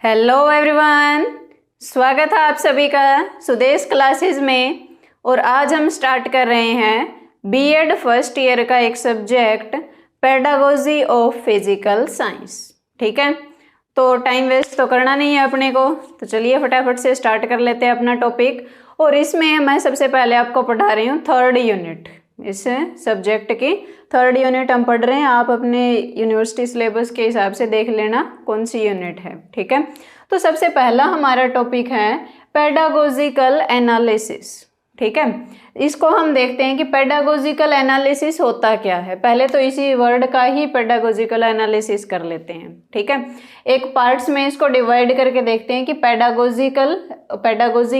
Hello everyone, स्वागत है आप सभी का सुदेश क्लासेस में। और आज हम स्टार्ट कर रहे हैं बीएड फर्स्ट ईयर का एक subject pedagogy of physical science. ठीक है, तो टाइम वेस्ट तो करना नहीं है अपने को, तो चलिए फटाफट से स्टार्ट कर लेते हैं अपना टॉपिक। और इसमें मैं सबसे पहले आपको पढ़ा रही हूँ थर्ड यूनिट, इस सब्जेक्ट की थर्ड यूनिट हम पढ़ रहे हैं। आप अपने यूनिवर्सिटी सिलेबस के हिसाब से देख लेना कौन सी यूनिट है। ठीक है, तो सबसे पहला हमारा टॉपिक है पेडागोजिकल एनालिसिस। ठीक है, इसको हम देखते हैं कि पेडागोजिकल एनालिसिस होता क्या है। पहले तो इसी वर्ड का ही पेडागोजिकल एनालिसिस कर लेते हैं। ठीक है, एक पार्ट्स में इसको डिवाइड करके देखते हैं कि पेडागोजी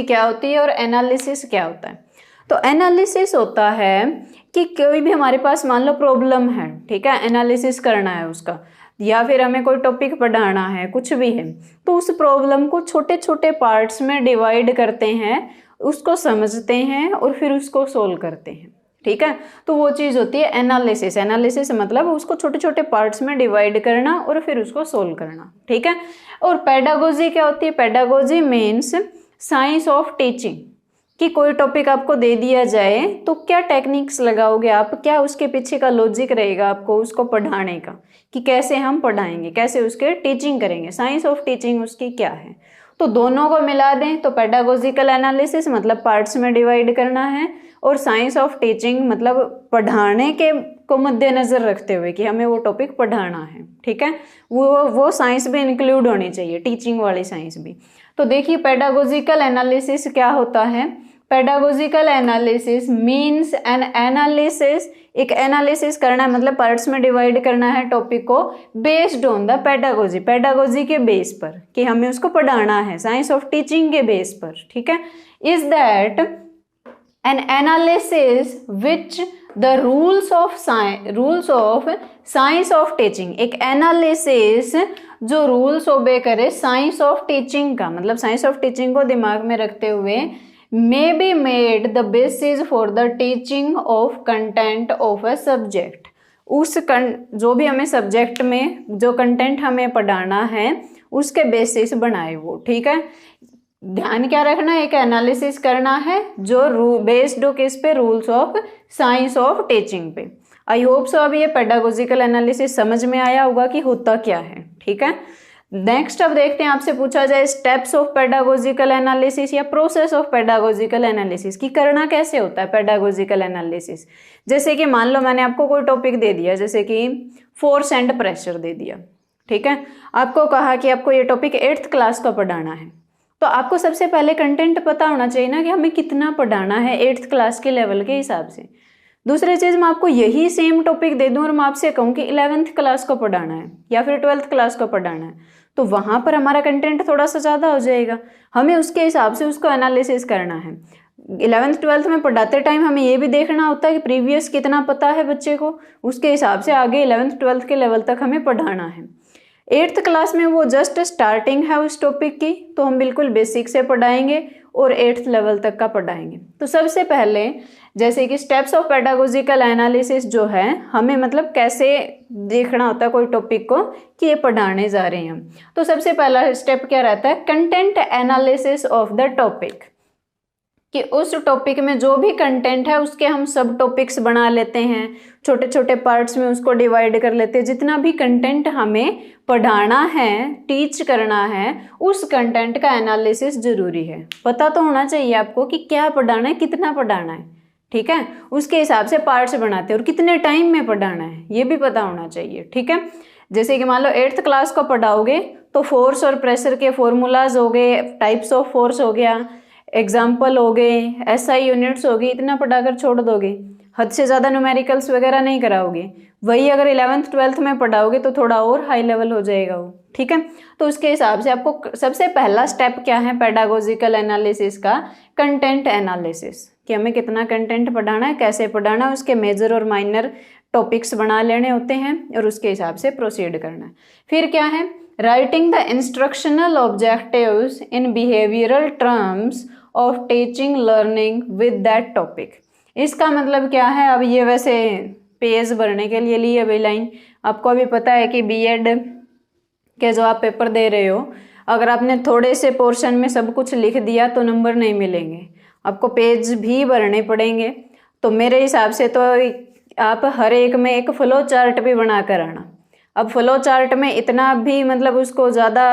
क्या होती है और एनालिसिस क्या होता है। तो एनालिसिस होता है कि कोई भी हमारे पास मान लो प्रॉब्लम है, ठीक है, एनालिसिस करना है उसका, या फिर हमें कोई टॉपिक पढ़ाना है, कुछ भी है, तो उस प्रॉब्लम को छोटे छोटे पार्ट्स में डिवाइड करते हैं, उसको समझते हैं और फिर उसको सोल्व करते हैं। ठीक है, तो वो चीज़ होती है एनालिसिस। एनालिसिस मतलब उसको छोटे छोटे पार्ट्स में डिवाइड करना और फिर उसको सोल्व करना। ठीक है, और पेडागोजी क्या होती है? Pedagogy means science of teaching. कि कोई टॉपिक आपको दे दिया जाए तो क्या टेक्निक्स लगाओगे आप, क्या उसके पीछे का लॉजिक रहेगा आपको उसको पढ़ाने का, कि कैसे हम पढ़ाएंगे, कैसे उसके टीचिंग करेंगे, साइंस ऑफ टीचिंग उसकी क्या है। तो दोनों को मिला दें तो पेडागोजिकल एनालिसिस मतलब पार्ट्स में डिवाइड करना है, और साइंस ऑफ टीचिंग मतलब पढ़ाने के को मद्देनजर रखते हुए कि हमें वो टॉपिक पढ़ाना है। ठीक है, वो साइंस भी इंक्लूड होनी चाहिए, टीचिंग वाली साइंस भी। तो देखिए पेडागोजिकल एनालिसिस क्या होता है। Pedagogical analysis means N analysis, एक एनालिसिस करना है मतलब पार्ट्स में डिवाइड करना है टॉपिक को based on the pedagogy, pedagogy के बेस पर कि हमें उसको पढ़ाना है, साइंस ऑफ टीचिंग के बेस पर। ठीक है, is that N analysis which the rules of science of teaching, एक एनालिसिस जो रूल्स ओबे करे साइंस ऑफ टीचिंग का, मतलब साइंस ऑफ टीचिंग को दिमाग में रखते हुए may be made the basis for the teaching of content of a subject। जो भी हमें सब्जेक्ट में जो कंटेंट हमें पढ़ाना है उसके बेसिस बनाए वो। ठीक है, ध्यान क्या रखना है, एक एनालिसिस करना है जो बेस्ड हो किस पे, rules of science of teaching पे। आई होप सो अभी ये पेडागोजिकल एनालिसिस समझ में आया होगा कि होता क्या है। ठीक है, नेक्स्ट अब देखते हैं, आपसे पूछा जाए स्टेप्स ऑफ पेडागोजिकल एनालिसिस या प्रोसेस ऑफ पेडागोजिकल एनालिसिस, कि करना कैसे होता है पेडागोजिकल एनालिसिस। जैसे कि मान लो मैंने आपको कोई टॉपिक दे दिया, जैसे कि फोर्स एंड प्रेशर दे दिया। ठीक है, आपको कहा कि आपको ये टॉपिक 8th क्लास का पढ़ाना है, तो आपको सबसे पहले कंटेंट पता होना चाहिए ना कि हमें कितना पढ़ाना है 8th क्लास के लेवल के हिसाब से। दूसरी चीज़, मैं आपको यही सेम टॉपिक दे दूं और मैं आपसे कहूँ कि 11th क्लास को पढ़ाना है या फिर 12th क्लास को पढ़ाना है, तो वहाँ पर हमारा कंटेंट थोड़ा सा ज़्यादा हो जाएगा, हमें उसके हिसाब से उसको एनालिसिस करना है। 11th 12th में पढ़ाते टाइम हमें ये भी देखना होता है कि प्रीवियस कितना पता है बच्चे को, उसके हिसाब से आगे 11th 12th के लेवल तक हमें पढ़ाना है। 8th क्लास में वो जस्ट स्टार्टिंग है उस टॉपिक की, तो हम बिल्कुल बेसिक से पढ़ाएंगे और 8th लेवल तक का पढ़ाएंगे। तो सबसे पहले जैसे कि स्टेप्स ऑफ पेडागोजिकल एनालिसिस जो है, हमें मतलब कैसे देखना होता है कोई टॉपिक को कि ये पढ़ाने जा रहे हैं हम। तो सबसे पहला स्टेप क्या रहता है, content analysis of the topic, कि उस टॉपिक में जो भी कंटेंट है उसके हम सब टॉपिक्स बना लेते हैं, छोटे छोटे पार्ट्स में उसको डिवाइड कर लेते हैं। जितना भी कंटेंट हमें पढ़ाना है, टीच करना है, उस कंटेंट का एनालिसिस जरूरी है। पता तो होना चाहिए आपको कि क्या पढ़ाना है, कितना पढ़ाना है। ठीक है, उसके हिसाब से पार्ट्स बनाते हैं और कितने टाइम में पढ़ाना है ये भी पता होना चाहिए। ठीक है, जैसे कि मान लो 8th क्लास को पढ़ाओगे तो फोर्स और प्रेशर के फॉर्मूलाज हो गए, टाइप्स ऑफ फोर्स हो गया, एग्जाम्पल हो गए, SI यूनिट्स हो गई, इतना पढ़ाकर छोड़ दोगे, हद से ज़्यादा न्यूमेरिकल्स वगैरह नहीं कराओगे। वही अगर 11th 12th में पढ़ाओगे तो थोड़ा और हाई लेवल हो जाएगा वो। ठीक है, तो उसके हिसाब से आपको सबसे पहला स्टेप क्या है पेडागोजिकल एनालिसिस का, कंटेंट एनालिसिस, कि हमें कितना कंटेंट पढ़ाना है, कैसे पढ़ाना है, उसके मेजर और माइनर टॉपिक्स बना लेने होते हैं और उसके हिसाब से प्रोसीड करना है। फिर क्या है, writing the instructional objectives in behavioural terms of teaching learning with that topic. इसका मतलब क्या है, अब ये वैसे पेज भरने के लिए ली है भाई लाइन, आपको अभी पता है कि बीएड के जो आप पेपर दे रहे हो अगर आपने थोड़े से पोर्शन में सब कुछ लिख दिया तो नंबर नहीं मिलेंगे, आपको पेज भी भरने पड़ेंगे। तो मेरे हिसाब से तो आप हर एक में एक फ्लो चार्ट भी बना कर आना। अब फ्लो चार्ट में इतना भी मतलब उसको ज़्यादा,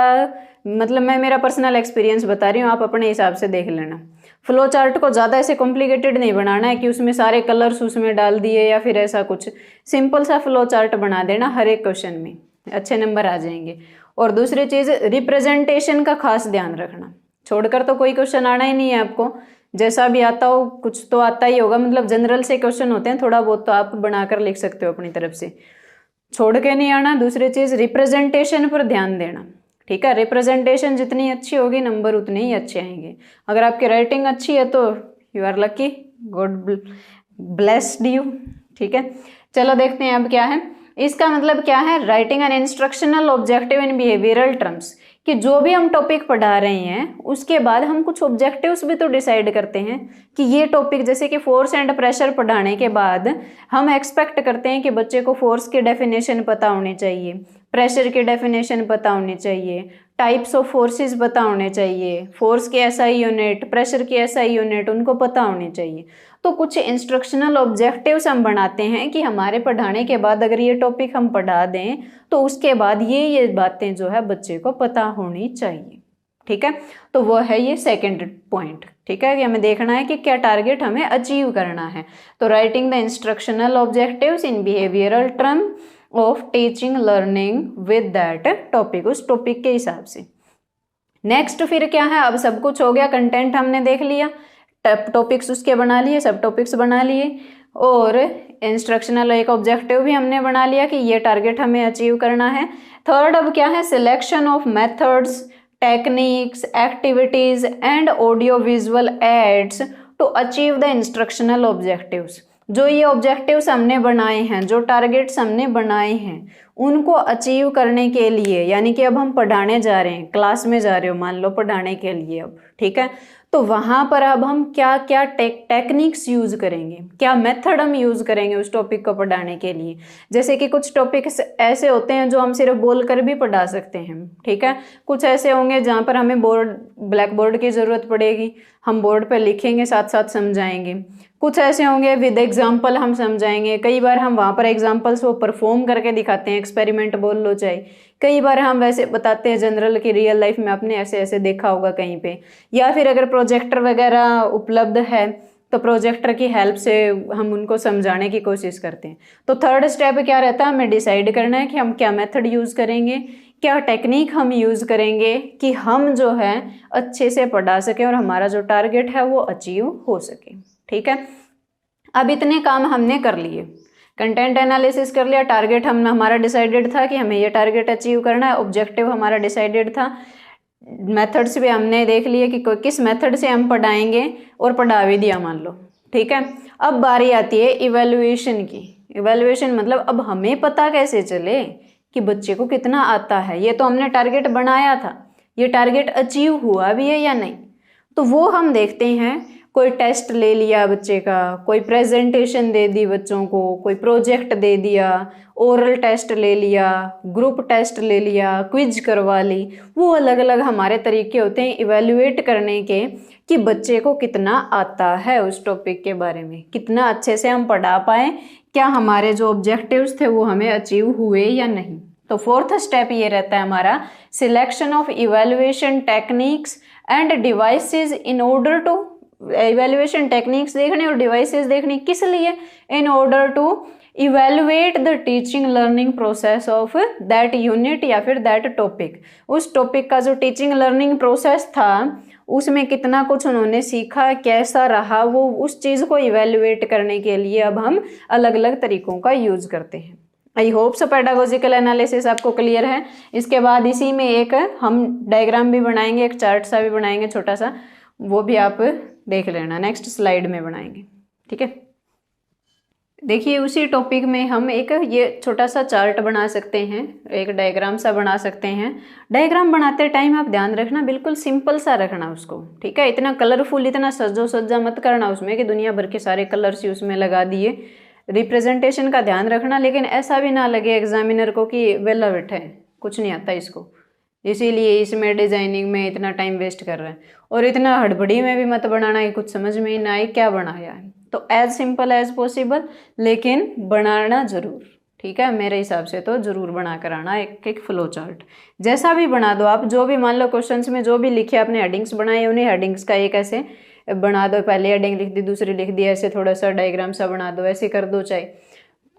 मतलब मैं मेरा पर्सनल एक्सपीरियंस बता रही हूँ, आप अपने हिसाब से देख लेना। फ्लो चार्ट को ज़्यादा ऐसे कॉम्प्लिकेटेड नहीं बनाना है कि उसमें सारे कलर्स उसमें डाल दिए या फिर ऐसा कुछ। सिंपल सा फ्लो चार्ट बना देना, हर एक क्वेश्चन में अच्छे नंबर आ जाएंगे। और दूसरी चीज़, रिप्रेजेंटेशन का खास ध्यान रखना, छोड़कर तो कोई क्वेश्चन आना ही नहीं है आपको। जैसा भी आता हो कुछ तो आता ही होगा, मतलब जनरल से क्वेश्चन होते हैं, थोड़ा बहुत तो आप बनाकर लिख सकते हो अपनी तरफ से, छोड़ के नहीं आना। दूसरी चीज़, रिप्रेजेंटेशन पर ध्यान देना, ठीक है। रिप्रेजेंटेशन जितनी अच्छी होगी नंबर उतने ही अच्छे आएंगे। अगर आपकी राइटिंग अच्छी है तो you are lucky, God blessed you, ठीक है। चलो देखते हैं अब क्या है इसका मतलब क्या है। Writing an instructional objective in behavioural terms, कि जो भी हम टॉपिक पढ़ा रहे हैं उसके बाद हम कुछ ऑब्जेक्टिव्स भी तो डिसाइड करते हैं कि ये टॉपिक, जैसे कि फोर्स एंड प्रेशर पढ़ाने के बाद हम एक्सपेक्ट करते हैं कि बच्चे को फोर्स की डेफिनेशन पता होनी चाहिए, प्रेशर की डेफिनेशन पता होनी चाहिए, टाइप्स ऑफ फोर्सेस पता होने चाहिए, फोर्स की एसआई यूनिट, प्रेशर की एसआई यूनिट उनको पता होनी चाहिए। तो कुछ इंस्ट्रक्शनल ऑब्जेक्टिव्स हम बनाते हैं कि हमारे पढ़ाने के बाद अगर ये टॉपिक हम पढ़ा दें तो उसके बाद ये बातें जो है बच्चे को पता होनी चाहिए, ठीक है। तो वो है ये सेकंड पॉइंट, ठीक है, कि हमें देखना है कि क्या टारगेट हमें अचीव करना है। तो writing the instructional objectives in behavioural term of teaching learning with that topic, उस टॉपिक के हिसाब से। नेक्स्ट फिर क्या है, अब सब कुछ हो गया, कंटेंट हमने देख लिया, टॉपिक्स उसके बना लिए, सब टॉपिक्स बना लिए, और इंस्ट्रक्शनल एक ऑब्जेक्टिव भी हमने बना लिया कि ये टारगेट हमें अचीव करना है। थर्ड अब क्या है, selection of methods, techniques, activities and audio visual aids to achieve the instructional objectives. जो ये ऑब्जेक्टिव्स हमने बनाए हैं, जो टारगेट्स हमने बनाए हैं, उनको अचीव करने के लिए, यानी कि अब हम पढ़ाने जा रहे हैं, क्लास में जा रहे हो मान लो पढ़ाने के लिए अब, ठीक है, तो वहाँ पर अब हम क्या क्या टेक्निक्स यूज़ करेंगे, क्या मेथड हम यूज़ करेंगे उस टॉपिक को पढ़ाने के लिए। जैसे कि कुछ टॉपिक्स ऐसे होते हैं जो हम सिर्फ बोल कर भी पढ़ा सकते हैं, ठीक है। कुछ ऐसे होंगे जहाँ पर हमें ब्लैक बोर्ड की ज़रूरत पड़ेगी, हम बोर्ड पर लिखेंगे साथ साथ समझाएंगे। कुछ ऐसे होंगे विद एग्जाम्पल हम समझाएंगे, कई बार हम वहाँ पर एग्जाम्पल्स वो परफॉर्म करके दिखाते हैं, एक्सपेरिमेंट बोल लो चाहे। कई बार हम वैसे बताते हैं जनरल की रियल लाइफ में आपने ऐसे ऐसे देखा होगा कहीं पे, या फिर अगर प्रोजेक्टर वगैरह उपलब्ध है तो प्रोजेक्टर की हेल्प से हम उनको समझाने की कोशिश करते हैं। तो थर्ड स्टेप क्या रहता है, हमें डिसाइड करना है कि हम क्या मेथड यूज़ करेंगे, क्या टेक्निक हम यूज़ करेंगे कि हम जो है अच्छे से पढ़ा सकें और हमारा जो टारगेट है वो अचीव हो सके, ठीक है। अब इतने काम हमने कर लिए, कंटेंट एनालिसिस कर लिया, टारगेट हमारा डिसाइडेड था कि हमें ये टारगेट अचीव करना है, ऑब्जेक्टिव हमारा डिसाइडेड था, मेथड्स भी हमने देख लिए कि किस मेथड से हम पढ़ाएंगे और पढ़ा भी दिया मान लो, ठीक है। अब बारी आती है इवैल्यूएशन की। इवैल्यूएशन मतलब अब हमें पता कैसे चले कि बच्चे को कितना आता है। ये तो हमने टारगेट बनाया था, ये टारगेट अचीव हुआ भी है या नहीं, तो वो हम देखते हैं। कोई टेस्ट ले लिया बच्चे का, कोई प्रेजेंटेशन दे दी बच्चों को, कोई प्रोजेक्ट दे दिया, ओरल टेस्ट ले लिया, ग्रुप टेस्ट ले लिया, क्विज करवा ली, वो अलग अलग हमारे तरीके होते हैं इवैल्यूएट करने के कि बच्चे को कितना आता है उस टॉपिक के बारे में, कितना अच्छे से हम पढ़ा पाए, क्या हमारे जो ऑब्जेक्टिव्स थे वो हमें अचीव हुए या नहीं। तो फोर्थ स्टेप ये रहता है हमारा, selection of evaluation techniques and devices in order to, evaluation techniques देखने और डिवाइसेस देखने किस लिए, in order to evaluate the teaching learning process of that unit या फिर दैट टॉपिक। उस टॉपिक का जो टीचिंग लर्निंग प्रोसेस था उसमें कितना कुछ उन्होंने सीखा, कैसा रहा, वो उस चीज़ को इवैल्यूएट करने के लिए अब हम अलग अलग तरीकों का यूज करते हैं। I hope so pedagogical analysis आपको क्लियर है। इसके बाद इसी में एक हम डायग्राम भी बनाएंगे, एक चार्ट सा भी बनाएंगे छोटा सा, वो भी आप देख लेना, नेक्स्ट स्लाइड में बनाएंगे, ठीक है। देखिए उसी टॉपिक में हम एक ये छोटा सा चार्ट बना सकते हैं, एक डायग्राम सा बना सकते हैं। डायग्राम बनाते टाइम आप ध्यान रखना बिल्कुल सिंपल सा रखना उसको, ठीक है। इतना कलरफुल, इतना सजो सज्जा मत करना उसमें कि दुनिया भर के सारे कलर्स ही उसमें लगा दिए। रिप्रेजेंटेशन का ध्यान रखना, लेकिन ऐसा भी ना लगे एग्जामिनर को कि वेला बैठा है, कुछ नहीं आता इसको, इसीलिए इसमें डिजाइनिंग में इतना टाइम वेस्ट कर रहे हैं, और इतना हड़बड़ी में भी मत बनाना है कुछ समझ में ही ना आए क्या बनाया है। तो एज सिंपल एज पॉसिबल, लेकिन बनाना जरूर, ठीक है। मेरे हिसाब से तो जरूर बना कर आना एक एक फ्लो चार्ट, जैसा भी बना दो आप। जो भी मान लो क्वेश्चंस में जो भी लिखे आपने हेडिंग्स बनाए, उन्हीं हेडिंग्स का एक ऐसे बना दो, पहले हेडिंग लिख दी, दूसरी लिख दी, ऐसे थोड़ा सा डायग्राम सा बना दो, ऐसे कर दो, चाहे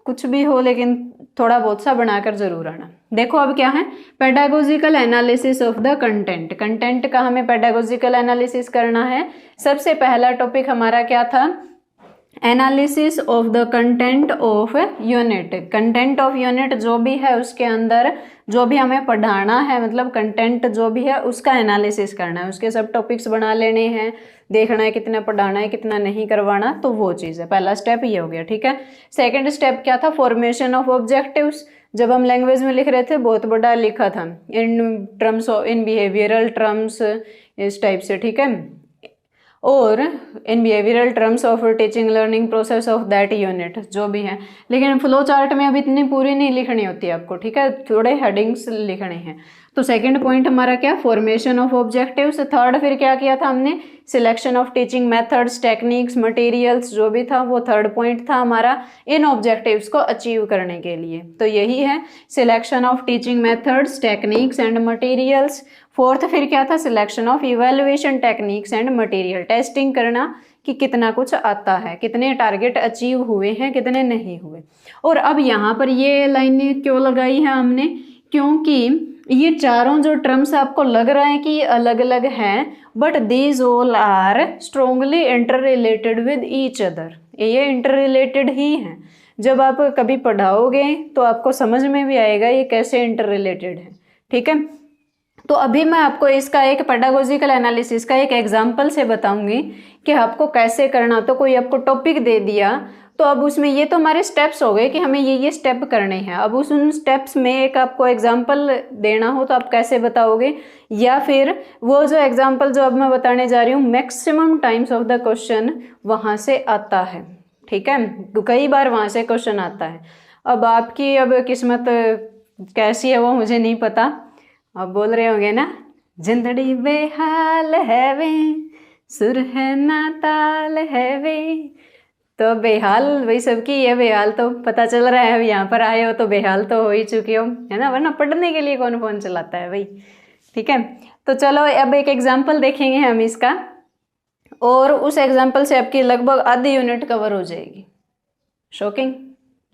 कुछ भी हो, लेकिन थोड़ा बहुत सा बनाकर जरूर आना। देखो अब क्या है, pedagogical analysis of the content. Content का हमें पेडागोजिकल एनालिसिस करना है। सबसे पहला टॉपिक हमारा क्या था, analysis of the content of unit. Content of unit जो भी है उसके अंदर जो भी हमें पढ़ाना है, मतलब कंटेंट जो भी है उसका एनालिसिस करना है, उसके सब टॉपिक्स बना लेने हैं, देखना है कितना पढ़ाना है कितना नहीं करवाना, तो वो चीज़ है। पहला स्टेप ये हो गया, ठीक है। सेकंड स्टेप क्या था, फॉर्मेशन ऑफ ऑब्जेक्टिव्स। जब हम लैंग्वेज में लिख रहे थे बहुत बड़ा लिखा था, in terms of, in behavioural terms, इस टाइप से, ठीक है, और in behavioural terms of teaching learning process of that unit, जो भी है। लेकिन फ्लो चार्ट में अब इतनी पूरी नहीं लिखनी होती है आपको, ठीक है, थोड़े हेडिंग्स लिखने हैं। तो सेकंड पॉइंट हमारा क्या, फॉर्मेशन ऑफ ऑब्जेक्टिव्स। थर्ड फिर क्या किया था हमने, selection of teaching methods, techniques, materials, जो भी था वो थर्ड पॉइंट था हमारा इन ऑब्जेक्टिव्स को अचीव करने के लिए। तो यही है, selection of teaching methods, techniques and materials. Fourth फिर क्या था, selection of evaluation techniques and material, testing करना कि कितना कुछ आता है, कितने टारगेट अचीव हुए हैं, कितने नहीं हुए। और अब यहाँ पर ये लाइनें क्यों लगाई है हमने, क्योंकि ये चारों जो टर्म्स आपको लग रहा है कि अलग अलग हैं, but these all are strongly inter related with each other. ये इंटर रिलेटेड ही हैं। जब आप कभी पढ़ाओगे तो आपको समझ में भी आएगा ये कैसे इंटर रिलेटेड है, ठीक है। तो अभी मैं आपको इसका एक पेडागोजिकल एनालिसिस का एक एग्जाम्पल से बताऊंगी कि आपको कैसे करना। तो कोई आपको टॉपिक दे दिया, तो अब उसमें ये तो हमारे स्टेप्स हो गए कि हमें ये स्टेप करने हैं। अब उन स्टेप्स में एक आपको एग्जाम्पल देना हो तो आप कैसे बताओगे, या फिर वो जो एग्जाम्पल जो अब मैं बताने जा रही हूँ maximum times of the question वहाँ से आता है, ठीक है, कई बार वहाँ से क्वेश्चन आता है। अब आपकी अब किस्मत कैसी है वो मुझे नहीं पता। आप बोल रहे होंगे ना, जिंदड़ी बेहाल है वे, सुर है ना ताल है वे। तो बेहाल वही सबकी है, बेहाल तो पता चल रहा है। अब यहाँ पर आए हो तो बेहाल तो हो ही चुके हो, है ना, वरना पढ़ने के लिए कौन फोन चलाता है भाई, ठीक है। तो चलो अब एक एग्जाम्पल देखेंगे हम इसका, और उस एग्जाम्पल से आपकी लगभग आधी यूनिट कवर हो जाएगी। शॉकिंग,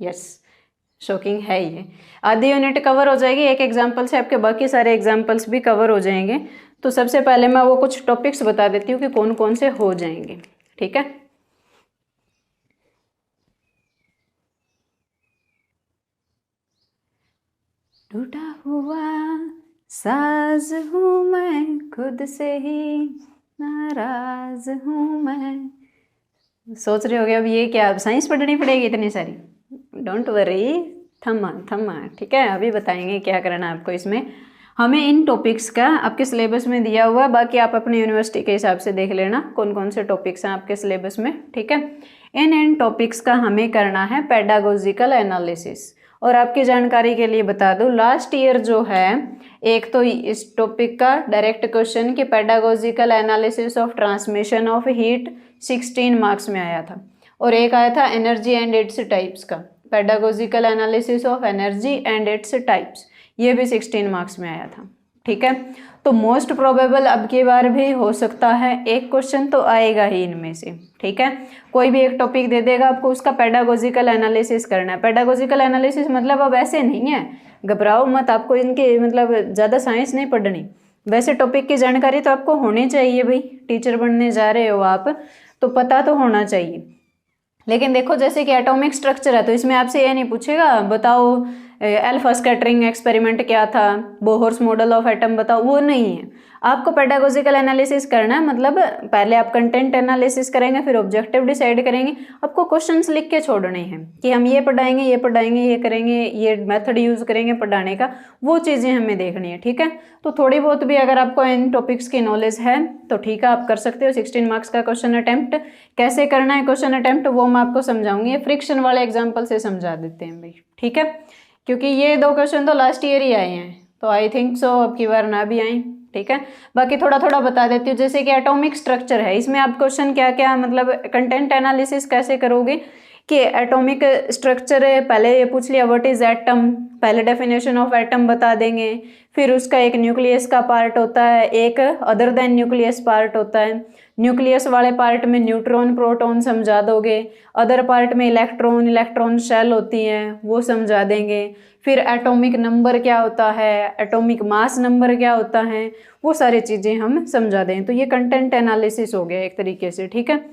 यस शॉकिंग है, ये आधी यूनिट कवर हो जाएगी एक एग्जाम्पल से, आपके बाकी सारे एग्जाम्पल्स भी कवर हो जाएंगे। तो सबसे पहले मैं वो कुछ टॉपिक्स बता देती हूँ कि कौन कौन से हो जाएंगे, ठीक है। टूटा हुआ साज हूँ मैं, खुद से ही नाराज हूँ मैं। सोच रहे होगे अब ये क्या, अब साइंस पढ़नी पड़ेगी इतनी सारी। डोंट वरी, थम्मा थम्मा, ठीक है, अभी बताएंगे क्या करना है आपको इसमें। हमें इन टॉपिक्स का आपके सिलेबस में दिया हुआ है, बाकी आप अपने यूनिवर्सिटी के हिसाब से देख लेना कौन कौन से टॉपिक्स हैं आपके सिलेबस में, ठीक है। इन टॉपिक्स का हमें करना है पेडागोजिकल एनालिसिस। और आपकी जानकारी के लिए बता दूं, लास्ट ईयर जो है, एक तो इस टॉपिक का डायरेक्ट क्वेश्चन कि pedagogical analysis of transmission of heat 16 marks में आया था, और एक आया था एनर्जी एंड इट्स टाइप्स का, pedagogical analysis of energy and its types, ये भी 16 मार्क्स में आया था, ठीक है। तो मोस्ट प्रोबेबल अब की बार भी हो सकता है एक क्वेश्चन तो आएगा ही इनमें से, ठीक है। कोई भी एक टॉपिक दे देगा आपको, उसका पेडागोजिकल एनालिसिस करना है। पेडागोजिकल एनालिसिस मतलब अब ऐसे नहीं है, घबराओ मत, आपको इनके मतलब ज़्यादा साइंस नहीं पढ़नी, वैसे टॉपिक की जानकारी तो आपको होनी चाहिए भाई, टीचर बनने जा रहे हो आप तो पता तो होना चाहिए। लेकिन देखो जैसे कि एटॉमिक स्ट्रक्चर है, तो इसमें आपसे ये नहीं पूछेगा बताओ अल्फा स्कैटरिंग एक्सपेरिमेंट क्या था, बोहर्स मॉडल ऑफ एटम बताओ, वो नहीं है। आपको पेडागोजिकल एनालिसिस करना है, मतलब पहले आप कंटेंट एनालिसिस करेंगे, फिर ऑब्जेक्टिव डिसाइड करेंगे, आपको क्वेश्चंस लिख के छोड़ने हैं कि हम ये पढ़ाएंगे, ये पढ़ाएंगे, ये करेंगे, ये मेथड यूज करेंगे पढ़ाने का, वो चीज़ें हमें देखनी है, ठीक है। तो थोड़ी बहुत भी अगर आपको इन टॉपिक्स की नॉलेज है तो ठीक है, आप कर सकते हो। 16 मार्क्स का क्वेश्चन अटेम्प्ट कैसे करना है, क्वेश्चन अटेम्प्ट वो मैं आपको समझाऊंगी, फ्रिक्शन वाले एग्जाम्पल से समझा देते हैं भाई, ठीक है, क्योंकि ये 2 क्वेश्चन तो लास्ट ईयर ही आए हैं, तो आई थिंक सो अब की बार ना भी आई, ठीक है। बाकी थोड़ा थोड़ा बता देती हूँ, जैसे कि एटॉमिक स्ट्रक्चर है, इसमें आप क्वेश्चन क्या क्या मतलब कंटेंट एनालिसिस कैसे करोगे कि एटॉमिक स्ट्रक्चर है, पहले ये पूछ लिया व्हाट इज एटम, पहले डेफिनेशन ऑफ एटम बता देंगे, फिर उसका एक न्यूक्लियस का पार्ट होता है, एक अदर देन न्यूक्लियस पार्ट होता है, न्यूक्लियस वाले पार्ट में न्यूट्रॉन प्रोटॉन समझा दोगे, अदर पार्ट में इलेक्ट्रॉन शेल होती हैं वो समझा देंगे, फिर एटॉमिक नंबर क्या होता है, एटॉमिक मास नंबर क्या होता है, वो सारी चीज़ें हम समझा दें। तो ये कंटेंट एनालिसिस हो गया एक तरीके से, ठीक है।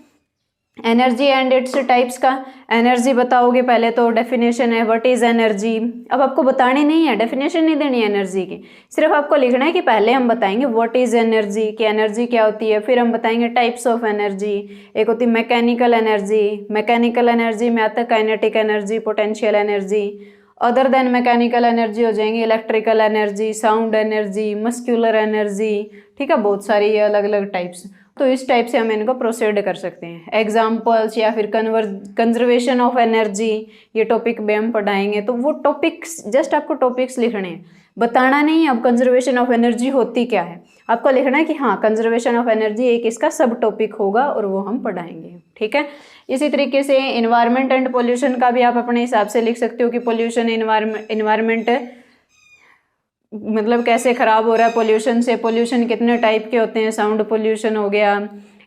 एनर्जी एंड इट्स टाइप्स का, एनर्जी बताओगे पहले तो डेफिनेशन है व्हाट इज एनर्जी, अब आपको बतानी नहीं है, डेफिनेशन नहीं देनी है एनर्जी की, सिर्फ आपको लिखना है कि पहले हम बताएंगे व्हाट इज एनर्जी कि एनर्जी क्या होती है, फिर हम बताएंगे टाइप्स ऑफ एनर्जी, एक होती है मैकेनिकल एनर्जी, मैकेनिकल एनर्जी में आता है kinetic energy, potential energy, other than mechanical energy हो जाएंगी electrical energy, sound energy, muscular energy, ठीक है, बहुत सारी ये अलग अलग टाइप्स। तो इस टाइप से हम इनको प्रोसीड कर सकते हैं। एग्जाम्पल्स या फिर कंजर्वेशन ऑफ एनर्जी, ये टॉपिक भी हम पढ़ाएंगे। तो वो टॉपिक्स जस्ट आपको टॉपिक्स लिखने हैं, बताना नहीं है अब कंजर्वेशन ऑफ एनर्जी होती क्या है, आपको लिखना है कि हाँ कंजर्वेशन ऑफ एनर्जी एक इसका सब टॉपिक होगा और वो हम पढ़ाएंगे, ठीक है। इसी तरीके से इन्वायरमेंट एंड पोल्यूशन का भी आप अपने हिसाब से लिख सकते हो कि पोल्यूशन इन्वायरमेंट मतलब कैसे खराब हो रहा है पोल्यूशन से, पोल्यूशन कितने टाइप के होते हैं, साउंड पोल्यूशन हो गया,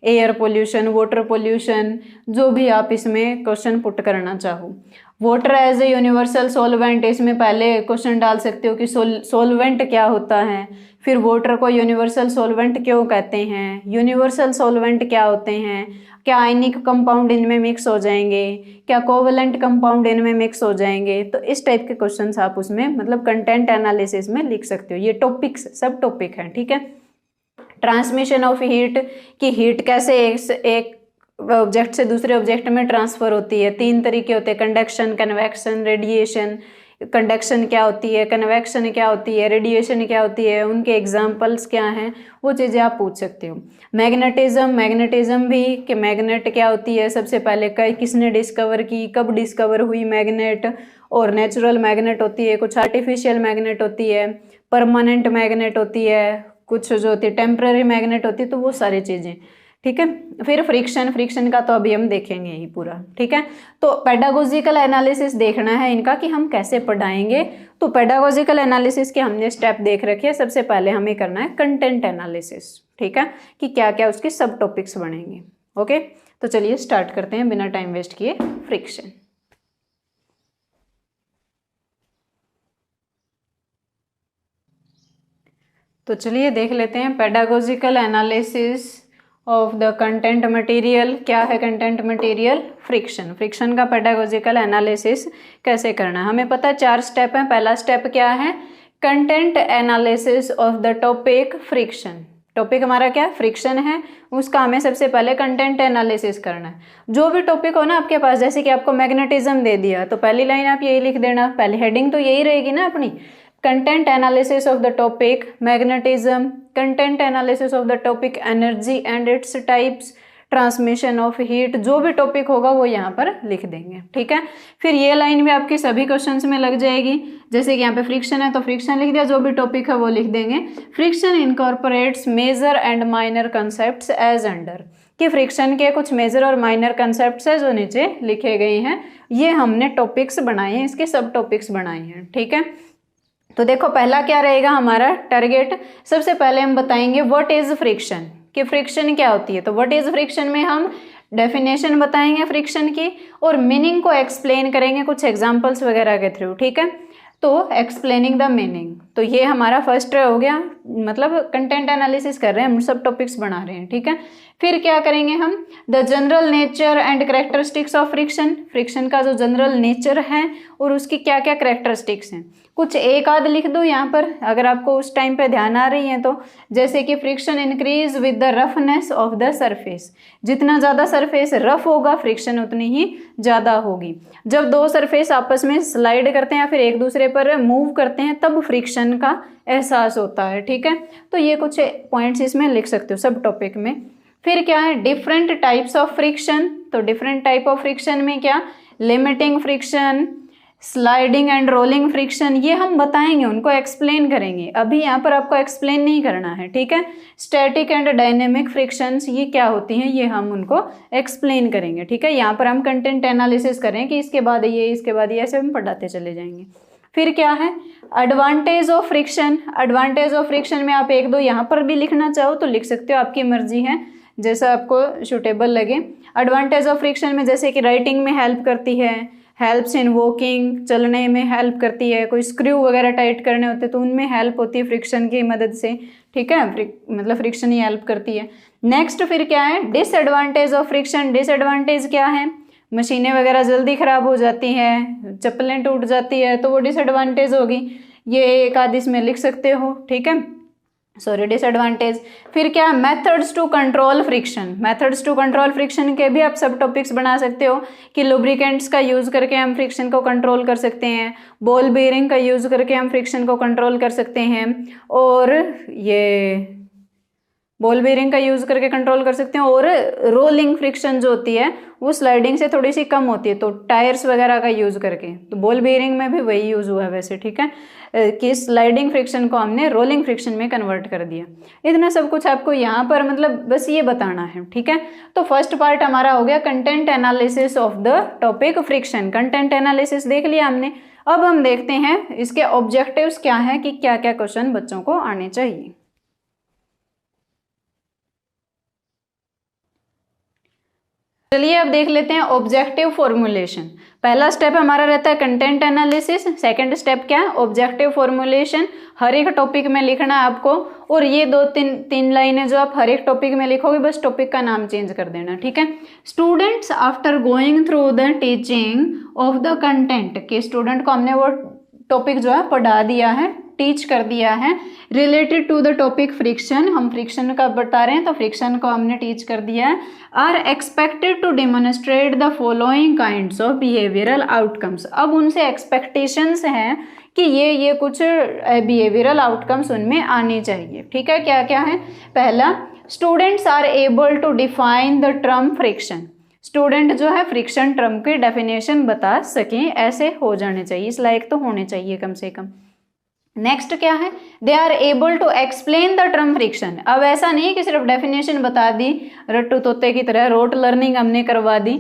एयर पोल्यूशन, वाटर पोल्यूशन, जो भी आप इसमें क्वेश्चन पुट करना चाहो। Water as a universal solvent, इसमें पहले क्वेश्चन डाल सकते हो कि सॉल्वेंट क्या होता है, फिर वाटर को यूनिवर्सल सॉल्वेंट क्यों कहते हैं, यूनिवर्सल सॉल्वेंट क्या होते हैं, क्या आयनिक कंपाउंड इनमें मिक्स हो जाएंगे, क्या कोवलेंट कंपाउंड इनमें मिक्स हो जाएंगे। तो इस टाइप के क्वेश्चंस आप उसमें मतलब कंटेंट एनालिसिस में लिख सकते हो। ये टॉपिक्स सब टॉपिक हैं, ठीक है। ट्रांसमिशन ऑफ हीट कि हीट कैसे एक ऑब्जेक्ट से दूसरे ऑब्जेक्ट में ट्रांसफर होती है, 3 तरीके होते हैं, कंडक्शन, कन्वेक्शन, रेडिएशन। कंडक्शन क्या होती है, कन्वेक्शन क्या होती है, रेडिएशन क्या होती है, उनके एग्जाम्पल्स क्या हैं, वो चीज़ें आप पूछ सकते हो। मैग्नेटिज्म भी कि मैग्नेट क्या होती है, सबसे पहले किसने डिस्कवर की, कब डिस्कवर हुई मैग्नेट, और नेचुरल मैग्नेट होती है, कुछ आर्टिफिशियल मैग्नेट होती है, परमानेंट मैग्नेट होती है, कुछ जो होती है टेम्पररी मैग्नेट होती है। तो वो सारी चीज़ें, ठीक है। फिर फ्रिक्शन का तो अभी हम देखेंगे ही पूरा, ठीक है। तो पेडागोजिकल एनालिसिस देखना है इनका कि हम कैसे पढ़ाएंगे। तो पेडागोजिकल एनालिसिस के हमने स्टेप देख रखे हैं। सबसे पहले हमें करना है कंटेंट एनालिसिस, ठीक है, कि क्या क्या उसके सब टॉपिक्स बनेंगे। ओके, तो चलिए स्टार्ट करते हैं बिना टाइम वेस्ट किए। फ्रिक्शन, तो चलिए देख लेते हैं pedagogical analysis of the content material. क्या है कंटेंट मटेरियल? फ्रिक्शन का पेडागोजिकल एनालिसिस कैसे करना है। हमें पता है 4 स्टेप है। पहला स्टेप क्या है? Content analysis of the topic friction. Topic हमारा क्या है? फ्रिक्शन है। उसका हमें सबसे पहले कंटेंट एनालिसिस करना है। जो भी टॉपिक हो ना आपके पास, जैसे कि आपको मैग्नेटिज्म दे दिया तो पहली लाइन आप यही लिख देना, पहली हेडिंग तो यही रहेगी ना अपनी, content analysis of the topic magnetism, content analysis of the topic energy and its types, transmission of heat. जो भी टॉपिक होगा वो यहाँ पर लिख देंगे, ठीक है। फिर ये लाइन भी आपकी सभी क्वेश्चंस में लग जाएगी। जैसे कि यहाँ पे फ्रिक्शन है तो फ्रिक्शन लिख दिया, जो भी टॉपिक है वो लिख देंगे। Friction incorporates major and minor concepts as under, कि फ्रिक्शन के कुछ मेजर और माइनर कंसेप्ट्स है जो नीचे लिखे गए हैं। ये हमने टॉपिक्स बनाए हैं, इसके सब टॉपिक्स बनाए हैं, ठीक है। तो देखो पहला क्या रहेगा हमारा टारगेट। सबसे पहले हम बताएंगे व्हाट इज फ्रिक्शन, कि फ्रिक्शन क्या होती है। तो व्हाट इज फ्रिक्शन में हम डेफिनेशन बताएंगे फ्रिक्शन की और मीनिंग को एक्सप्लेन करेंगे कुछ एग्जांपल्स वगैरह के थ्रू, ठीक है। तो एक्सप्लेनिंग द मीनिंग, तो ये हमारा फर्स्ट हो गया, मतलब कंटेंट एनालिसिस कर रहे हैं, हम सब टॉपिक्स बना रहे हैं, ठीक है। फिर क्या करेंगे हम? The general nature and characteristics of friction, friction का जो जनरल नेचर है और उसकी क्या क्या कैरेक्टरिस्टिक्स हैं। कुछ एक आध लिख दो यहाँ पर अगर आपको उस टाइम पे ध्यान आ रही है तो, जैसे कि friction increase with the roughness of the surface, जितना ज़्यादा सरफेस रफ होगा फ्रिक्शन उतनी ही ज़्यादा होगी। जब 2 सरफेस आपस में स्लाइड करते हैं या फिर एक दूसरे पर मूव करते हैं तब फ्रिक्शन का एहसास होता है, ठीक है। तो ये कुछ पॉइंट्स इसमें लिख सकते हो सब टॉपिक में। फिर क्या है? डिफरेंट टाइप्स ऑफ फ्रिक्शन, तो डिफरेंट टाइप ऑफ फ्रिक्शन में क्या? Limiting friction, sliding and rolling friction, ये हम बताएंगे, उनको एक्सप्लेन करेंगे, अभी यहाँ पर आपको एक्सप्लेन नहीं करना है, ठीक है। स्टैटिक एंड डायनेमिक फ्रिक्शंस ये क्या होती हैं, ये हम उनको एक्सप्लेन करेंगे, ठीक है। यहाँ पर हम कंटेंट एनालिसिस करें कि इसके बाद ये, इसके बाद ये, ऐसे हम पढ़ाते चले जाएंगे। फिर क्या है advantage of friction. Advantage of friction में आप एक दो यहाँ पर भी लिखना चाहो तो लिख सकते हो, आपकी मर्जी है, जैसा आपको सूटेबल लगे। एडवांटेज ऑफ फ्रिक्शन में जैसे कि राइटिंग में हेल्प करती है, हेल्प्स इन वॉकिंग, चलने में हेल्प करती है, कोई स्क्रू वगैरह टाइट करने होते तो उनमें हेल्प होती है फ्रिक्शन की मदद से, ठीक है। मतलब फ्रिक्शन ही हेल्प करती है। नेक्स्ट फिर क्या है डिसएडवांटेज ऑफ फ्रिक्शन। डिसएडवांटेज क्या है, मशीनें वगैरह जल्दी खराब हो जाती हैं, चप्पलें टूट जाती है, तो वो डिसएडवांटेज होगी, ये एक आध इसमें लिख सकते हो, ठीक है, सॉरी डिसएडवांटेज। फिर क्या methods to control friction. Methods to control friction के भी आप सब टॉपिक्स बना सकते हो कि लुब्रिकेंट्स का यूज़ करके हम फ्रिक्शन को कंट्रोल कर सकते हैं, बॉल बेयरिंग का यूज़ करके हम फ्रिक्शन को कंट्रोल कर सकते हैं, और ये बॉल बेयरिंग का यूज़ करके कंट्रोल कर सकते हैं, और रोलिंग फ्रिक्शन जो होती है वो स्लाइडिंग से थोड़ी सी कम होती है, तो टायर्स वगैरह का यूज़ करके, तो बॉल बेयरिंग में भी वही यूज़ हुआ है वैसे, ठीक है, कि स्लाइडिंग फ्रिक्शन को हमने रोलिंग फ्रिक्शन में कन्वर्ट कर दिया। इतना सब कुछ आपको यहाँ पर मतलब बस ये बताना है, ठीक है। तो फर्स्ट पार्ट हमारा हो गया content analysis of the topic friction. Content analysis देख लिया हमने, अब हम देखते हैं इसके ऑब्जेक्टिव्स क्या है, कि क्या क्या क्वेश्चन बच्चों को आने चाहिए। चलिए अब देख लेते हैं ऑब्जेक्टिव फॉर्मुलेशन। पहला स्टेप हमारा रहता है कंटेंट एनालिसिस, सेकंड स्टेप क्या है ऑब्जेक्टिव फॉर्मुलेशन। हर एक टॉपिक में लिखना है आपको, और ये दो तीन लाइनें जो आप हर एक टॉपिक में लिखोगे बस टॉपिक का नाम चेंज कर देना, ठीक है। Students after going through the teaching of the content, कि स्टूडेंट को हमने वो टॉपिक जो है पढ़ा दिया है, टीच कर दिया है, related to the topic friction, हम फ्रिक्शन का बता रहे हैं तो फ्रिक्शन को हमने टीच कर दिया है, are expected to demonstrate the following kinds of behavioural outcomes. अब उनसे एक्सपेक्टेशंस हैं कि ये कुछ बिहेवियरल आउटकम्स उनमें आने चाहिए, ठीक है। क्या क्या है, पहला students are able to define the term friction. Student जो है फ्रिक्शन टर्म की डेफिनेशन बता सकें, ऐसे हो जाने चाहिए, इस लायक तो होने चाहिए कम से कम। नेक्स्ट क्या है, they are able to explain the term friction. अब ऐसा नहीं कि सिर्फ डेफिनेशन बता दी, रट्टू तोते की तरह रोट लर्निंग हमने करवा दी,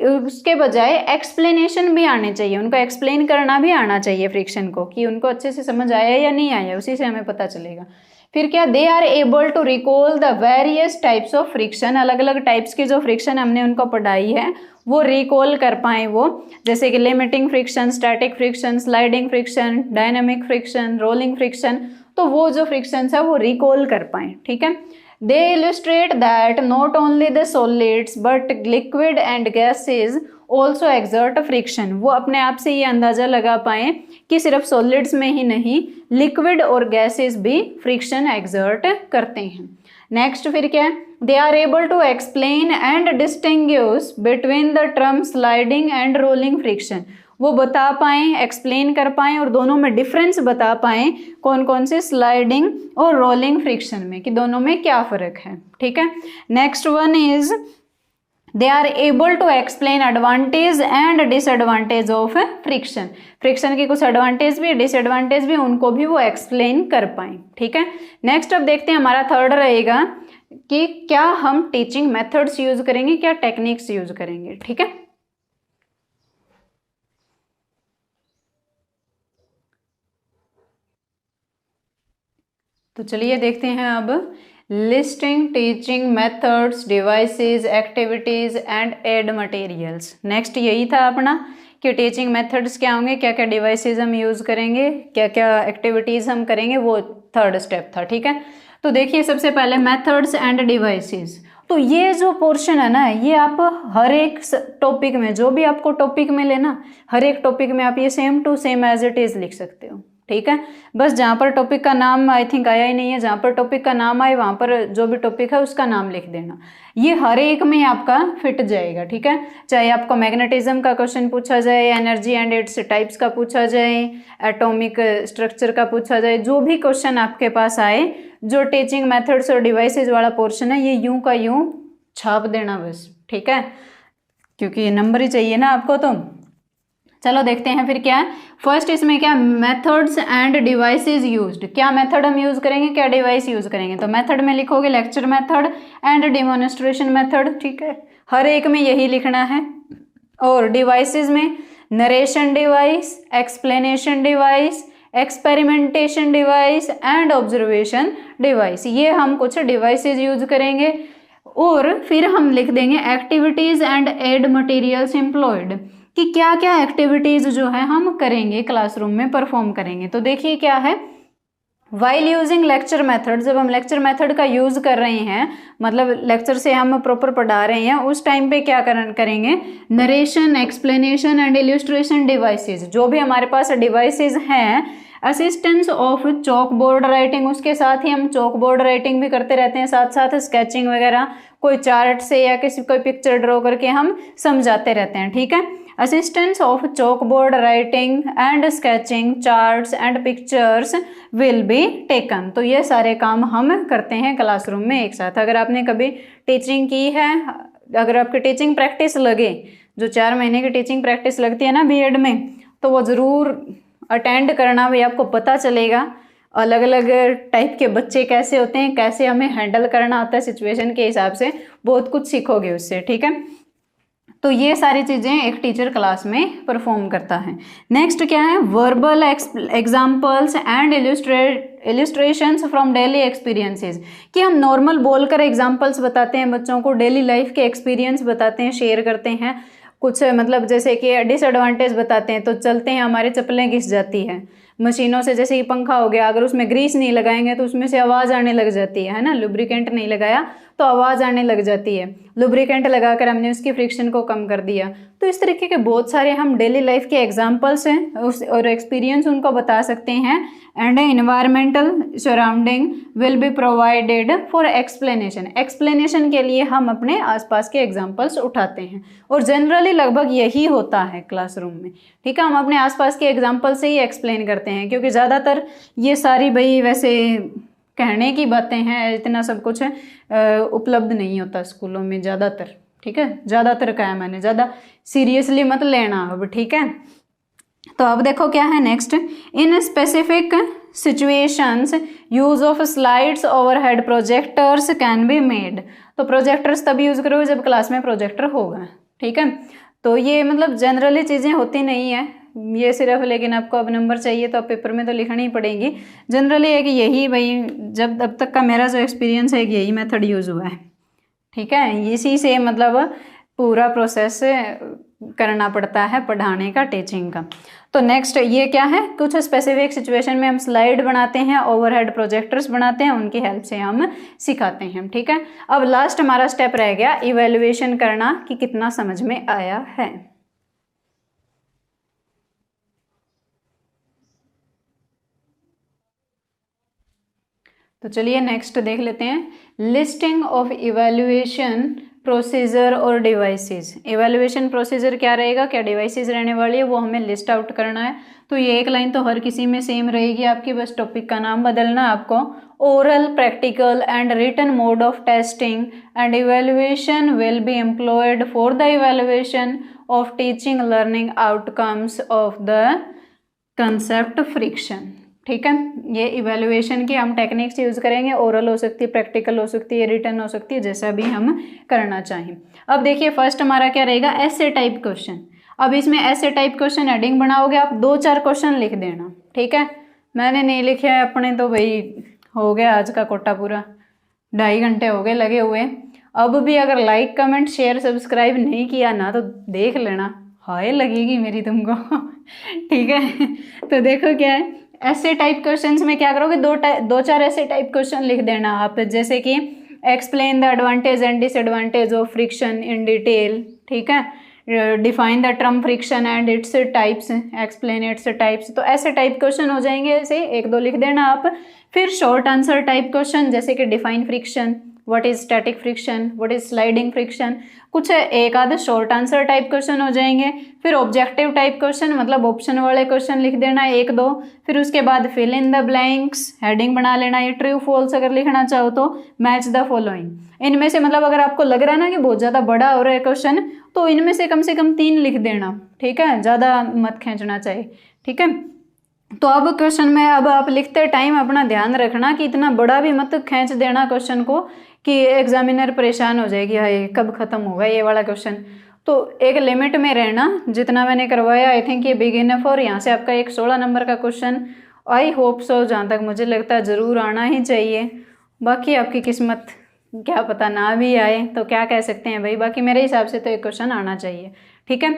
उसके बजाय एक्सप्लेनेशन भी आने चाहिए, उनको एक्सप्लेन करना भी आना चाहिए फ्रिक्शन को, कि उनको अच्छे से समझ आया या नहीं आया, उसी से हमें पता चलेगा। फिर क्या, they are able to recall the various types of friction. अलग अलग टाइप्स की जो फ्रिक्शन हमने उनको पढ़ाई है वो रिकॉल कर पाए वो, जैसे कि limiting friction, static friction, sliding friction, dynamic friction, rolling friction, तो वो जो फ्रिक्शन है वो रिकॉल कर पाए, ठीक है। They illustrate that not only the solids but liquid and gases also exert friction. वो अपने आप से ये अंदाजा लगा पाए कि सिर्फ सॉलिड्स में ही नहीं, लिक्विड और गैसेज भी फ्रिक्शन एक्सर्ट करते हैं। नेक्स्ट फिर क्या है, they are able to explain and distinguish between the term sliding and rolling friction. वो बता पाएँ, एक्सप्लेन कर पाएँ और दोनों में डिफरेंस बता पाएँ, कौन कौन से स्लाइडिंग और रोलिंग फ्रिक्शन में, कि दोनों में क्या फ़र्क है, ठीक है। Next one is they are able to explain advantage and disadvantage of friction. Friction की कुछ एडवांटेज भी डिसएडवांटेज भी, उनको भी वो एक्सप्लेन कर पाएँ, ठीक है। नेक्स्ट अब देखते हैं हमारा थर्ड रहेगा कि क्या हम टीचिंग मेथड्स यूज करेंगे, क्या टेक्निक्स यूज करेंगे, ठीक है। तो चलिए देखते हैं अब listing teaching methods, devices, activities and aid materials. Next यही था अपना कि टीचिंग मेथड्स क्या होंगे, क्या क्या डिवाइसेस हम यूज़ करेंगे, क्या क्या एक्टिविटीज़ हम करेंगे, वो थर्ड स्टेप था, ठीक है। तो देखिए सबसे पहले मेथड्स एंड डिवाइसेस। तो ये जो पोर्शन है ना, ये आप हर एक टॉपिक में, जो भी आपको टॉपिक में लेना, हर एक टॉपिक में आप ये same to same as it is लिख सकते हो, ठीक है। बस जहाँ पर टॉपिक का नाम आई थिंक आया ही नहीं है, जहाँ पर टॉपिक का नाम आए वहाँ पर जो भी टॉपिक है उसका नाम लिख देना, ये हर एक में आपका फिट जाएगा, ठीक है। चाहे आपको मैग्नेटिज्म का क्वेश्चन पूछा जाए, एनर्जी एंड इट्स टाइप्स का पूछा जाए, एटॉमिक स्ट्रक्चर का पूछा जाए, जो भी क्वेश्चन आपके पास आए, जो टीचिंग मेथड्स और डिवाइसेज वाला पोर्शन है, ये यूं का यूं छाप देना बस, ठीक है, क्योंकि ये नंबर ही चाहिए ना आपको। तो चलो देखते हैं फिर क्या है। फर्स्ट इसमें क्या, मेथड्स एंड डिवाइसेस यूज्ड, क्या मेथड हम यूज करेंगे, क्या डिवाइस यूज करेंगे। तो मेथड में लिखोगे lecture method and demonstration method, ठीक है, हर एक में यही लिखना है। और डिवाइसेस में narration device, explanation device, experimentation device and observation device, ये हम कुछ डिवाइसेस यूज करेंगे। और फिर हम लिख देंगे activities and aid materials employed, कि क्या क्या एक्टिविटीज जो है हम करेंगे क्लासरूम में परफॉर्म करेंगे। तो देखिए क्या है, वाइल यूजिंग लेक्चर मेथड, जब हम लेक्चर मेथड का यूज कर रहे हैं, मतलब लेक्चर से हम प्रॉपर पढ़ा रहे हैं, उस टाइम पे क्या करेंगे, नरेशन, एक्सप्लेनेशन एंड इल्यूस्ट्रेशन डिवाइसेस, जो भी हमारे पास डिवाइसेस हैं, assistance of chalk board writing, उसके साथ ही हम चौक बोर्ड राइटिंग भी करते रहते हैं, साथ साथ स्केचिंग वगैरह, कोई चार्ट से या कोई पिक्चर ड्रॉ करके हम समझाते रहते हैं, ठीक है। Assistance of chalk board writing and sketching, charts and pictures will be taken, तो ये सारे काम हम करते हैं क्लासरूम में एक साथ। अगर आपने कभी टीचिंग की है, अगर आपकी टीचिंग प्रैक्टिस लगे, जो 4 महीने की टीचिंग प्रैक्टिस लगती है ना बीएड में, तो वो ज़रूर अटेंड करना, भाई आपको पता चलेगा अलग अलग टाइप के बच्चे कैसे होते हैं, कैसे हमें हैंडल करना होता है सिचुएशन के हिसाब से, बहुत कुछ सीखोगे उससे, ठीक है। तो ये सारी चीज़ें एक टीचर क्लास में परफॉर्म करता है। नेक्स्ट क्या है, verbal examples and illustrations from daily experiences, कि हम नॉर्मल बोलकर एग्जाम्पल्स बताते हैं बच्चों को, डेली लाइफ के एक्सपीरियंस बताते हैं, शेयर करते हैं कुछ, मतलब जैसे कि डिसएडवांटेज बताते हैं, तो चलते हैं हमारी चप्पलें घिस जाती है मशीनों से, जैसे कि पंखा हो गया, अगर उसमें ग्रीस नहीं लगाएंगे तो उसमें से आवाज़ आने लग जाती है ना, लुब्रिकेंट नहीं लगाया तो आवाज़ आने लग जाती है, लुब्रिकेंट लगाकर हमने उसकी फ्रिक्शन को कम कर दिया। तो इस तरीके के बहुत सारे हम डेली लाइफ के एग्जांपल्स हैं और एक्सपीरियंस उनको बता सकते हैं। And environmental surrounding will be provided for explanation, explanation के लिए हम अपने आसपास के एग्जांपल्स उठाते हैं, और जनरली लगभग यही होता है क्लासरूम में, ठीक है। हम अपने आसपास के एग्जांपल से ही एक्सप्लेन करते हैं, क्योंकि ज़्यादातर ये सारी भाई वैसे कहने की बातें हैं, इतना सब कुछ उपलब्ध नहीं होता स्कूलों में ज़्यादातर, ठीक है। ज़्यादातर क्या है, मैंने ज़्यादा सीरियसली मत लेना अब, ठीक है। तो अब देखो क्या है next, in specific situations use of slides overhead projectors can be made, तो प्रोजेक्टर्स तभी यूज करोगे जब क्लास में प्रोजेक्टर होगा, ठीक है। तो ये मतलब जनरली चीज़ें होती नहीं है ये सिर्फ, लेकिन आपको अब नंबर चाहिए तो अब पेपर में तो लिखनी ही पड़ेगी। जनरली है कि यही भाई, जब अब तक का मेरा जो एक्सपीरियंस है यही मेथड यूज़ हुआ है, ठीक है। इसी से मतलब पूरा प्रोसेस करना पड़ता है पढ़ाने का, टीचिंग का। तो नेक्स्ट ये क्या है, कुछ स्पेसिफिक सिचुएशन में हम स्लाइड बनाते हैं, ओवरहेड प्रोजेक्टर्स बनाते हैं, उनकी हेल्प से हम सिखाते हैं, ठीक है। अब लास्ट हमारा स्टेप रह गया इवैल्यूएशन करना कि कितना समझ में आया है। तो चलिए नेक्स्ट देख लेते हैं, लिस्टिंग ऑफ इवैल्यूएशन प्रोसीजर और डिवाइसेस। इवैल्यूएशन प्रोसीजर क्या रहेगा, क्या डिवाइसेस रहने वाली है, वो हमें लिस्ट आउट करना है। तो ये एक लाइन तो हर किसी में सेम रहेगी आपकी, बस टॉपिक का नाम बदलना है आपको। Oral, practical and written mode of testing and evaluation will be employed for the evaluation of teaching learning outcomes of the concept friction, ठीक है। ये इवैल्यूएशन की हम टेक्निक्स यूज करेंगे, ओरल हो सकती है, प्रैक्टिकल हो सकती है, रिटन हो सकती है, जैसा भी हम करना चाहें। अब देखिए फर्स्ट हमारा क्या रहेगा, ऐसे टाइप क्वेश्चन। अब इसमें ऐसे टाइप क्वेश्चन हेडिंग बनाओगे आप, 2-4 क्वेश्चन लिख देना, ठीक है। मैंने नहीं लिखे है अपने, तो भाई हो गया आज का कोटा पूरा, 2.5 घंटे हो गए लगे हुए। अब भी अगर लाइक, कमेंट, शेयर, सब्सक्राइब नहीं किया ना तो देख लेना, हाय लगेगी मेरी तुमको ठीक है। तो देखो क्या है, ऐसे टाइप क्वेश्चंस में क्या करोगे, 2-4 ऐसे टाइप क्वेश्चन लिख देना आप, जैसे कि explain the advantage and disadvantage of friction in detail, ठीक है। Define the term friction and its types, explain its types. तो ऐसे टाइप क्वेश्चन हो जाएंगे, ऐसे 1-2 लिख देना आप। फिर शॉर्ट आंसर टाइप क्वेश्चन, जैसे कि define friction, what is static friction, what is sliding friction, कुछ एक आधे शॉर्ट आंसर टाइप क्वेश्चन हो जाएंगे। फिर ऑब्जेक्टिव टाइप क्वेश्चन मतलब ऑप्शन वाले क्वेश्चन लिख देना एक दो। फिर उसके बाद fill in the blanks, heading बना लेना, ये ट्रू फॉल्स अगर लिखना चाहो तो मैच द फॉलोइंग। इनमें से मतलब अगर आपको लग रहा है ना कि बहुत ज़्यादा बड़ा हो रहा है क्वेश्चन, तो इनमें से कम 3 लिख देना, ठीक है, ज़्यादा मत खींचना चाहिए, ठीक है। तो अब क्वेश्चन में अब आप लिखते टाइम अपना ध्यान रखना कि इतना बड़ा भी मत खींच देना क्वेश्चन को कि एग्जामिनर परेशान हो जाएगी, हाय कब खत्म होगा ये वाला क्वेश्चन। तो एक लिमिट में रहना, जितना मैंने करवाया आई थिंक ये बिग इनफ। और यहाँ से आपका एक 16 नंबर का क्वेश्चन आई होप सो, जहाँ तक मुझे लगता है ज़रूर आना ही चाहिए। बाकी आपकी किस्मत, क्या पता ना भी आए तो क्या कह सकते हैं भाई, बाकी मेरे हिसाब से तो एक क्वेश्चन आना चाहिए, ठीक है।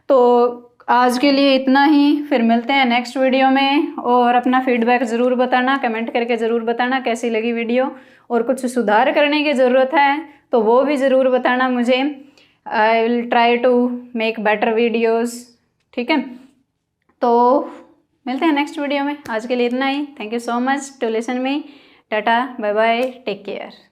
तो आज के लिए इतना ही, फिर मिलते हैं नेक्स्ट वीडियो में। और अपना फीडबैक ज़रूर बताना, कमेंट करके ज़रूर बताना कैसी लगी वीडियो, और कुछ सुधार करने की ज़रूरत है तो वो भी ज़रूर बताना मुझे। I will try to make better videos, ठीक है। तो मिलते हैं नेक्स्ट वीडियो में, आज के लिए इतना ही। Thank you so much to listen me. Tata, bye bye, take care.